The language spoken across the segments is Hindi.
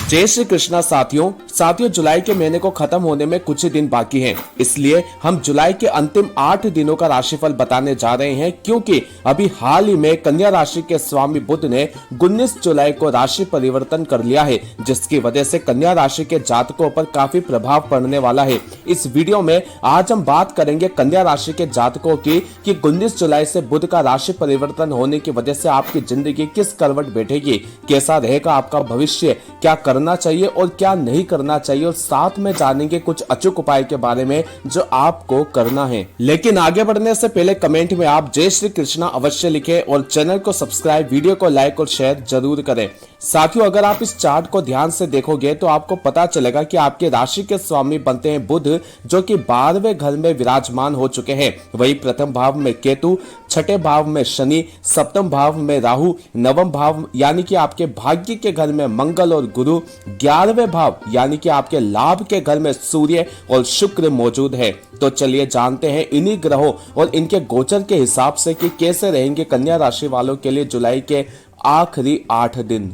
जय श्री कृष्णा साथियों जुलाई के महीने को खत्म होने में कुछ ही दिन बाकी हैं, इसलिए हम जुलाई के अंतिम 8 दिनों का राशिफल बताने जा रहे हैं। क्योंकि अभी हाल ही में कन्या राशि के स्वामी बुध ने 19 जुलाई को राशि परिवर्तन कर लिया है, जिसकी वजह से कन्या राशि के जातकों पर काफी प्रभाव पड़ने वाला है। इस वीडियो में आज हम बात करेंगे कन्या राशि के जातकों की कि 19 जुलाई से बुध का राशि परिवर्तन होने की वजह से आपकी जिंदगी किस करवट बैठेगी, कैसा रहेगा आपका भविष्य, क्या करना चाहिए और क्या नहीं करना चाहिए, और साथ में जानेंगे कुछ अचूक उपाय के बारे में जो आपको करना है। लेकिन आगे बढ़ने से पहले कमेंट में आप जय श्री कृष्णा अवश्य लिखें और चैनल को सब्सक्राइब, वीडियो को लाइक और शेयर जरूर करें। साथियों, अगर आप इस चार्ट को ध्यान से देखोगे तो आपको पता चलेगा कि आपके राशि के स्वामी बनते हैं बुध, जो कि 12वें घर में विराजमान हो चुके हैं। वही प्रथम भाव में केतु, छठे भाव में शनि, सप्तम भाव में राहु, नवम भाव यानी कि आपके भाग्य के घर में मंगल और गुरु, 11वें भाव यानी कि आपके लाभ के घर में सूर्य और शुक्र मौजूद है। तो चलिए जानते हैं इन्हीं ग्रहों और इनके गोचर के हिसाब से कि कैसे रहेंगे कन्या राशि वालों के लिए जुलाई के आखिरी 8 दिन।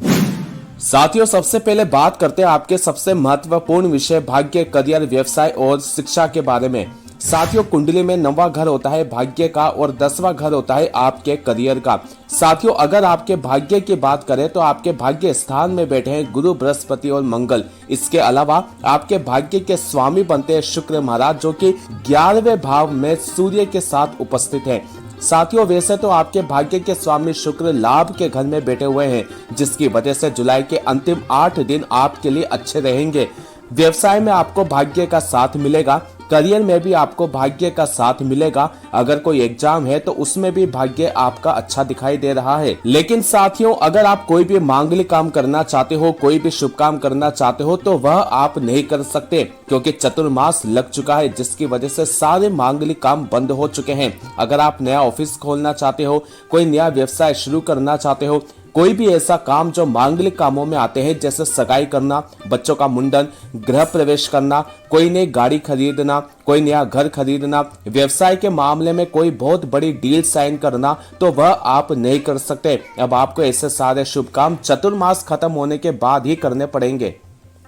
साथियों, सबसे पहले बात करते हैं आपके सबसे महत्वपूर्ण विषय भाग्य, करियर, व्यवसाय और शिक्षा के बारे में। साथियों, कुंडली में 9वां घर होता है भाग्य का और 10वां घर होता है आपके करियर का। साथियों, अगर आपके भाग्य की बात करें तो आपके भाग्य स्थान में बैठे हैं गुरु, बृहस्पति और मंगल। इसके अलावा आपके भाग्य के स्वामी बनते हैं शुक्र महाराज, जो कि 11वें भाव में सूर्य के साथ उपस्थित है। साथियों, वैसे तो आपके भाग्य के स्वामी शुक्र लाभ के घर में बैठे हुए हैं, जिसकी वजह से जुलाई के अंतिम 8 दिन आपके लिए अच्छे रहेंगे। व्यवसाय में आपको भाग्य का साथ मिलेगा, करियर में भी आपको भाग्य का साथ मिलेगा। अगर कोई एग्जाम है तो उसमें भी भाग्य आपका अच्छा दिखाई दे रहा है। लेकिन साथियों, अगर आप कोई भी मांगलिक काम करना चाहते हो, कोई भी शुभ काम करना चाहते हो, तो वह आप नहीं कर सकते, क्योंकि चतुर्मास लग चुका है, जिसकी वजह से सारे मांगलिक काम बंद हो चुके हैं। अगर आप नया ऑफिस खोलना चाहते हो, कोई नया व्यवसाय शुरू करना चाहते हो, कोई भी ऐसा काम जो मांगलिक कामों में आते हैं, जैसे सगाई करना, बच्चों का मुंडन, गृह प्रवेश करना, कोई नई गाड़ी खरीदना, कोई नया घर खरीदना, व्यवसाय के मामले में कोई बहुत बड़ी डील साइन करना, तो वह आप नहीं कर सकते। अब आपको ऐसे सारे शुभ काम चतुर्मास खत्म होने के बाद ही करने पड़ेंगे।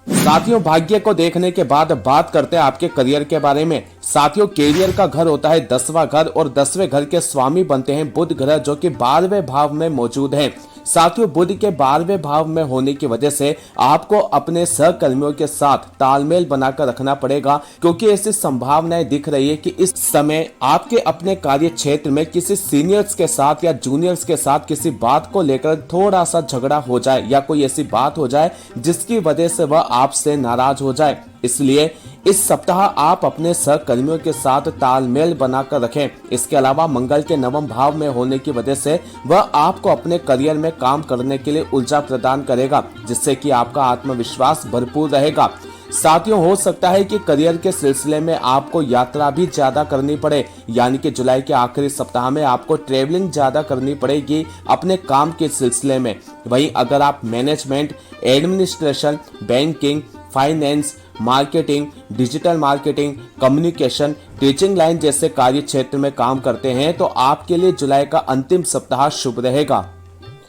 साथियों, भाग्य को देखने के बाद बात करते हैं आपके करियर के बारे में। साथियों, करियर का घर होता है 10वां घर और 10वें घर के स्वामी बनते हैं बुध ग्रह, जो कि 12वें भाव में मौजूद है। साथियों, बुध के 12वें भाव में होने की वजह से आपको अपने सहकर्मियों के साथ तालमेल बनाकर रखना पड़ेगा, क्योंकि ऐसी संभावनाएं दिख रही है कि इस समय आपके अपने कार्य क्षेत्र में किसी सीनियर्स के साथ या जूनियर्स के साथ किसी बात को लेकर थोड़ा सा झगड़ा हो जाए या कोई ऐसी बात हो जाए जिसकी वजह से वह आपसे नाराज हो जाए। इसलिए इस सप्ताह आप अपने सहकर्मियों के साथ तालमेल बनाकर रखें। इसके अलावा मंगल के 9वें भाव में होने की वजह से वह आपको अपने करियर में काम करने के लिए ऊर्जा प्रदान करेगा, जिससे कि आपका आत्मविश्वास भरपूर रहेगा। साथियों, हो सकता है कि करियर के सिलसिले में आपको यात्रा भी ज्यादा करनी पड़े, यानी कि जुलाई के आखिरी सप्ताह में आपको ट्रेवलिंग ज्यादा करनी पड़ेगी अपने काम के सिलसिले में। वहीं अगर आप management, administration, banking, finance, marketing, digital marketing, communication, teaching line जैसे कार्य क्षेत्र में काम करते हैं, तो आपके लिए जुलाई का अंतिम सप्ताह शुभ रहेगा।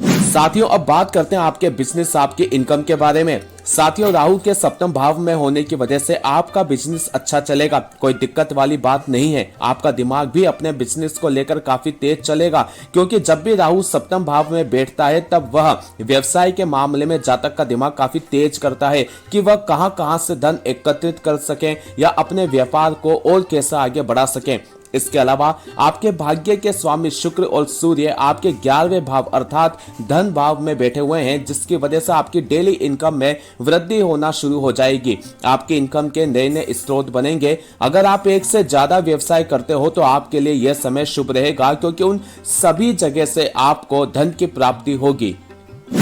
साथियों, अब बात करते हैं आपके बिजनेस, आपके इनकम के बारे में। साथियों, राहु के 7वें भाव में होने की वजह से आपका बिजनेस अच्छा चलेगा, कोई दिक्कत वाली बात नहीं है। आपका दिमाग भी अपने बिजनेस को लेकर काफी तेज चलेगा, क्योंकि जब भी राहु 7वें भाव में बैठता है तब वह व्यवसाय के मामले में जातक का दिमाग काफी तेज करता है कि वह कहां से धन एकत्रित कर सके या अपने व्यापार को और कैसे आगे बढ़ा सके। इसके अलावा आपके भाग्य के स्वामी शुक्र और सूर्य आपके 11वें भाव अर्थात धन भाव में बैठे हुए हैं, जिसकी वजह से आपकी डेली इनकम में वृद्धि होना शुरू हो जाएगी। आपके इनकम के नए नए स्रोत बनेंगे। अगर आप एक से ज्यादा व्यवसाय करते हो तो आपके लिए यह समय शुभ रहेगा, क्योंकि उन सभी जगह से आपको धन की प्राप्ति होगी।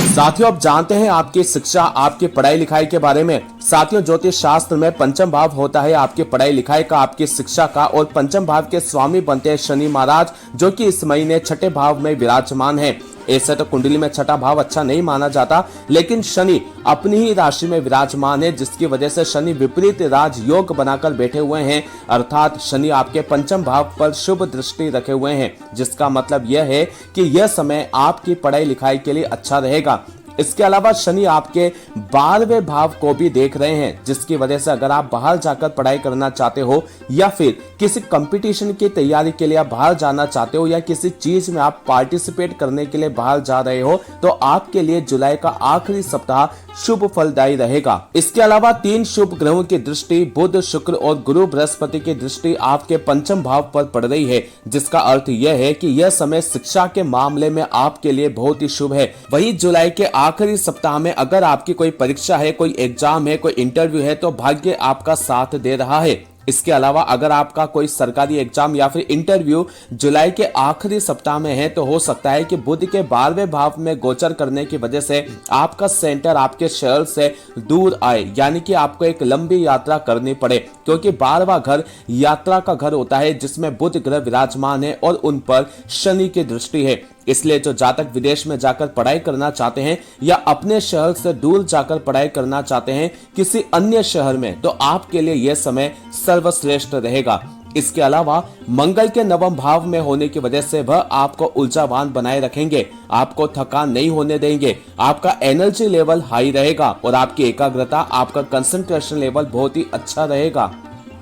साथियों, अब जानते हैं आपकी शिक्षा, आपकी पढ़ाई लिखाई के बारे में। साथियों, ज्योतिष शास्त्र में पंचम भाव होता है आपकी पढ़ाई लिखाई का, आपकी शिक्षा का, और पंचम भाव के स्वामी बनते हैं शनि महाराज, जो कि इस महीने 6ठे भाव में विराजमान है। ऐसे तो कुंडली में 6ठा भाव अच्छा नहीं माना जाता, लेकिन शनि अपनी ही राशि में विराजमान है, जिसकी वजह से शनि विपरीत राजयोग बनाकर बैठे हुए हैं, अर्थात शनि आपके पंचम भाव पर शुभ दृष्टि रखे हुए हैं, जिसका मतलब यह है कि यह समय आपकी पढ़ाई लिखाई के लिए अच्छा रहेगा। इसके अलावा शनि आपके 12वें भाव को भी देख रहे हैं, जिसकी वजह से अगर आप बाहर जाकर पढ़ाई करना चाहते हो या फिर किसी कंपटीशन की तैयारी के लिए आप बाहर जाना चाहते हो या किसी चीज में आप पार्टिसिपेट करने के लिए बाहर जा रहे हो, तो आपके लिए जुलाई का आखिरी सप्ताह शुभ फलदायी रहेगा। इसके अलावा 3 शुभ ग्रहों की दृष्टि बुध, शुक्र और गुरु बृहस्पति की दृष्टि आपके पंचम भाव पर पड़ रही है, जिसका अर्थ यह है कि यह समय शिक्षा के मामले में आपके लिए बहुत ही शुभ है। वहीं जुलाई के आखिरी सप्ताह में अगर आपकी कोई परीक्षा है, कोई एग्जाम है, कोई इंटरव्यू है, तो भाग्य आपका साथ दे रहा है। इसके अलावा अगर आपका कोई सरकारी एग्जाम या फिर इंटरव्यू जुलाई के आखिरी सप्ताह में है, तो हो सकता है कि बुध के 12वें भाव में गोचर करने की वजह से आपका सेंटर आपके शहर से दूर आए, यानी कि आपको एक लंबी यात्रा करनी पड़े, क्योंकि 12वां घर यात्रा का घर होता है, जिसमें बुध ग्रह विराजमान है और उन पर शनि की दृष्टि है। इसलिए जो जातक विदेश में जाकर पढ़ाई करना चाहते हैं या अपने शहर से दूर जाकर पढ़ाई करना चाहते हैं किसी अन्य शहर में, तो आपके लिए यह समय सर्वश्रेष्ठ रहेगा। इसके अलावा मंगल के 9वें भाव में होने की वजह से वह आपको ऊर्जावान बनाए रखेंगे, आपको थकान नहीं होने देंगे, आपका एनर्जी लेवल हाई रहेगा और आपकी एकाग्रता, आपका कंसंट्रेशन लेवल बहुत ही अच्छा रहेगा।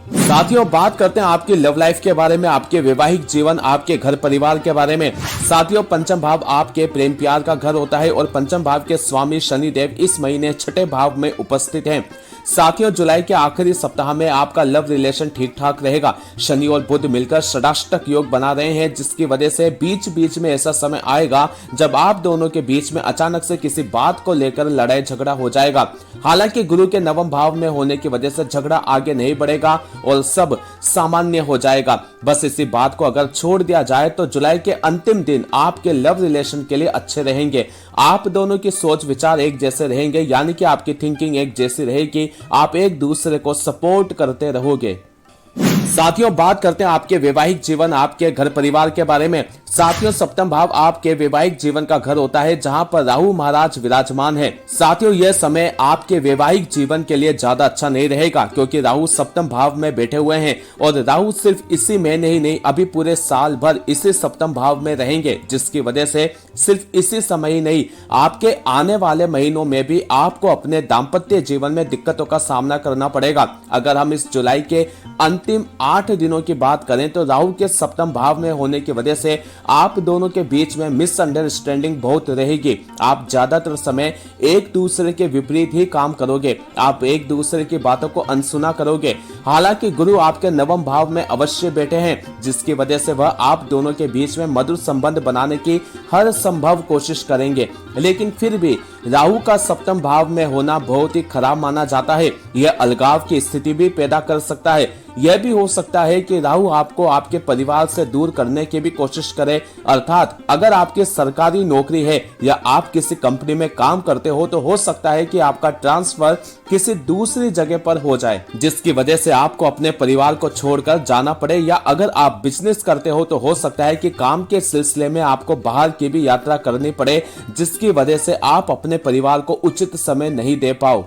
साथियों, बात करते हैं आपकी लव लाइफ के बारे में, आपके वैवाहिक जीवन, आपके घर परिवार के बारे में। साथियों, पंचम भाव आपके प्रेम प्यार का घर होता है और पंचम भाव के स्वामी शनिदेव इस महीने 6ठे भाव में उपस्थित हैं। साथियों, जुलाई के आखिरी सप्ताह में आपका लव रिलेशन ठीक ठाक रहेगा। शनि और बुध मिलकर षडाष्टक योग बना रहे हैं, जिसकी वजह से बीच बीच में ऐसा समय आएगा जब आप दोनों के बीच में अचानक से किसी बात को लेकर लड़ाई झगड़ा हो जाएगा। हालांकि गुरु के 9वें भाव में होने की वजह से झगड़ा आगे नहीं बढ़ेगा और सब सामान्य हो जाएगा। बस इसी बात को अगर छोड़ दिया जाए तो जुलाई के अंतिम दिन आपके लव रिलेशन के लिए अच्छे रहेंगे। आप दोनों की सोच विचार एक जैसे रहेंगे, यानी कि आपकी थिंकिंग एक जैसी रहेगी, आप एक दूसरे को सपोर्ट करते रहोगे। साथियों, बात करते हैं आपके वैवाहिक जीवन, आपके घर परिवार के बारे में। साथियों, सप्तम भाव आपके वैवाहिक जीवन का घर होता है, जहां पर राहु महाराज विराजमान है। साथियों, यह समय आपके वैवाहिक जीवन के लिए ज्यादा अच्छा नहीं रहेगा, क्योंकि राहु सप्तम भाव में बैठे हुए हैं और राहु सिर्फ इसी महीने ही नहीं, अभी पूरे साल भर इसी सप्तम भाव में रहेंगे, जिसकी वजह से सिर्फ इसी समय ही नहीं, आपके आने वाले महीनों में भी आपको अपने दाम्पत्य जीवन में दिक्कतों का सामना करना पड़ेगा। अगर हम इस जुलाई के अंतिम 8 दिनों की बात करें तो राहु के सप्तम भाव में होने की वजह से आप दोनों के बीच में मिसअंडरस्टैंडिंग बहुत रहेगी। आप ज्यादातर समय एक दूसरे के विपरीत ही काम करोगे, आप एक दूसरे की बातों को अनसुना करोगे। हालांकि गुरु आपके 9वें भाव में अवश्य बैठे हैं, जिसकी वजह से वह आप दोनों के बीच में मधुर संबंध बनाने की हर संभव कोशिश करेंगे, लेकिन फिर भी राहु का सप्तम भाव में होना बहुत ही खराब माना जाता है। यह अलगाव की स्थिति भी पैदा कर सकता है। यह भी हो सकता है कि राहु आपको आपके परिवार से दूर करने की भी कोशिश करे, अर्थात अगर आपकी सरकारी नौकरी है या आप किसी कंपनी में काम करते हो तो हो सकता है कि आपका ट्रांसफर किसी दूसरी जगह पर हो जाए, जिसकी वजह से आपको अपने परिवार को छोड़कर जाना पड़े, या अगर आप बिजनेस करते हो तो हो सकता है कि काम के सिलसिले में आपको बाहर की भी यात्रा करनी पड़े, जिसकी वजह से आप अपने परिवार को उचित समय नहीं दे पाओ।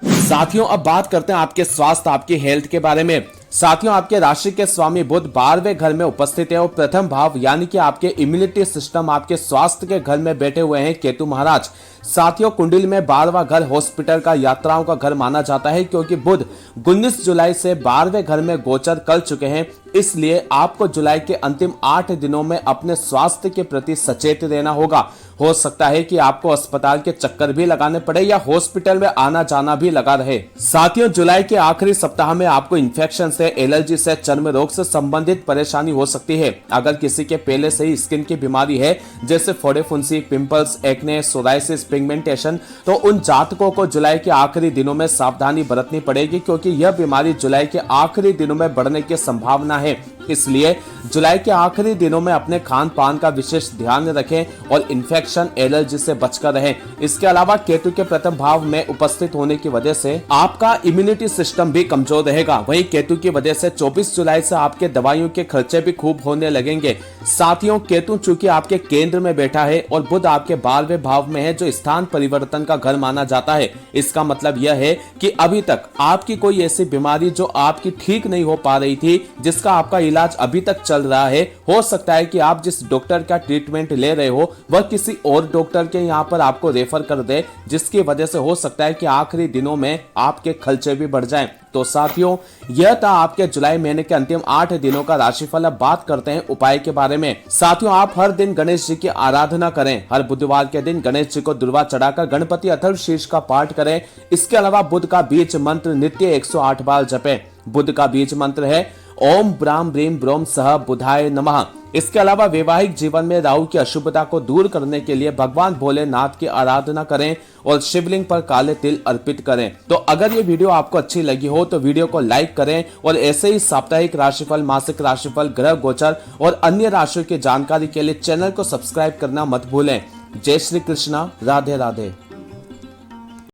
साथियों, अब बात करते हैं आपके स्वास्थ्य, आपकी हेल्थ के बारे में। साथियों, आपके राशि के स्वामी बुध 12वें घर में उपस्थित है और प्रथम भाव यानी कि आपके इम्यूनिटी सिस्टम, आपके स्वास्थ्य के घर में बैठे हुए हैं केतु महाराज। साथियों, कुंडली में 12वां घर हॉस्पिटल का, यात्राओं का घर माना जाता है, क्योंकि बुध 19 जुलाई से 12वें घर में गोचर कर चुके हैं। इसलिए आपको जुलाई के अंतिम 8 दिनों में अपने स्वास्थ्य के प्रति सचेत रहना होगा। हो सकता है कि आपको अस्पताल के चक्कर भी लगाने पड़े या हॉस्पिटल में आना जाना भी लगा रहे। साथियों, जुलाई के आखिरी सप्ताह में आपको इन्फेक्शन से, एलर्जी से, चर्म रोग से संबंधित परेशानी हो सकती है। अगर किसी के पहले से ही स्किन की बीमारी है, जैसे फोड़े फुंसी, पिंपल्स, एक्ने, सोराइसिस, पिगमेंटेशन, तो उन जातकों को जुलाई के आखिरी दिनों में सावधानी बरतनी पड़ेगी, क्योंकि यह बीमारी जुलाई के आखिरी दिनों में बढ़ने की संभावना है। इसलिए जुलाई के आखिरी दिनों में अपने खान पान का विशेष ध्यान रखें और इन्फेक्शन, एलर्जी से बचकर रहें। इसके अलावा केतु के प्रथम भाव में उपस्थित होने की वजह से आपका इम्यूनिटी सिस्टम भी कमजोर रहेगा। वहीं केतु की वजह से 24 जुलाई से आपके दवाइयों के खर्चे भी खूब होने लगेंगे। साथियों, केतु चूंकि आपके केंद्र में बैठा है और बुध आपके 12वें भाव में है, जो स्थान परिवर्तन का घर माना जाता है। इसका मतलब यह है कि अभी तक आपकी कोई ऐसी बीमारी जो आपकी ठीक नहीं हो पा रही थी, जिसका आपका इलाज इलाज अभी तक चल रहा है, हो सकता है कि आप जिस डॉक्टर का ट्रीटमेंट ले रहे हो वह किसी और डॉक्टर के यहाँ पर आपको रेफर कर दे, जिसकी वजह से हो सकता है कि आखिरी दिनों में आपके खर्चे भी बढ़ जाएं। तो साथियों, यह था आपके जुलाई महीने के अंतिम 8 दिनों का राशिफल। अब बात करते हैं उपाय के बारे में। साथियों, आप हर दिन गणेश जी की आराधना करें। हर बुधवार के दिन गणेश जी को दुर्वा चढ़ाकर गणपति अथर्वशीर्ष का पाठ करें। इसके अलावा बुध का बीज मंत्र नित्य 108 बार जपें। बुध का बीज मंत्र है ओम ब्राम ब्रीम ब्रोम सह बुधाय नमः। इसके अलावा वैवाहिक जीवन में राहु की अशुभता को दूर करने के लिए भगवान भोलेनाथ की आराधना करें और शिवलिंग पर काले तिल अर्पित करें। तो अगर ये वीडियो आपको अच्छी लगी हो तो वीडियो को लाइक करें और ऐसे ही साप्ताहिक राशिफल, मासिक राशिफल, ग्रह गोचर और अन्य राशियों की जानकारी के लिए चैनल को सब्सक्राइब करना मत भूलें। जय श्री कृष्णा, राधे राधे।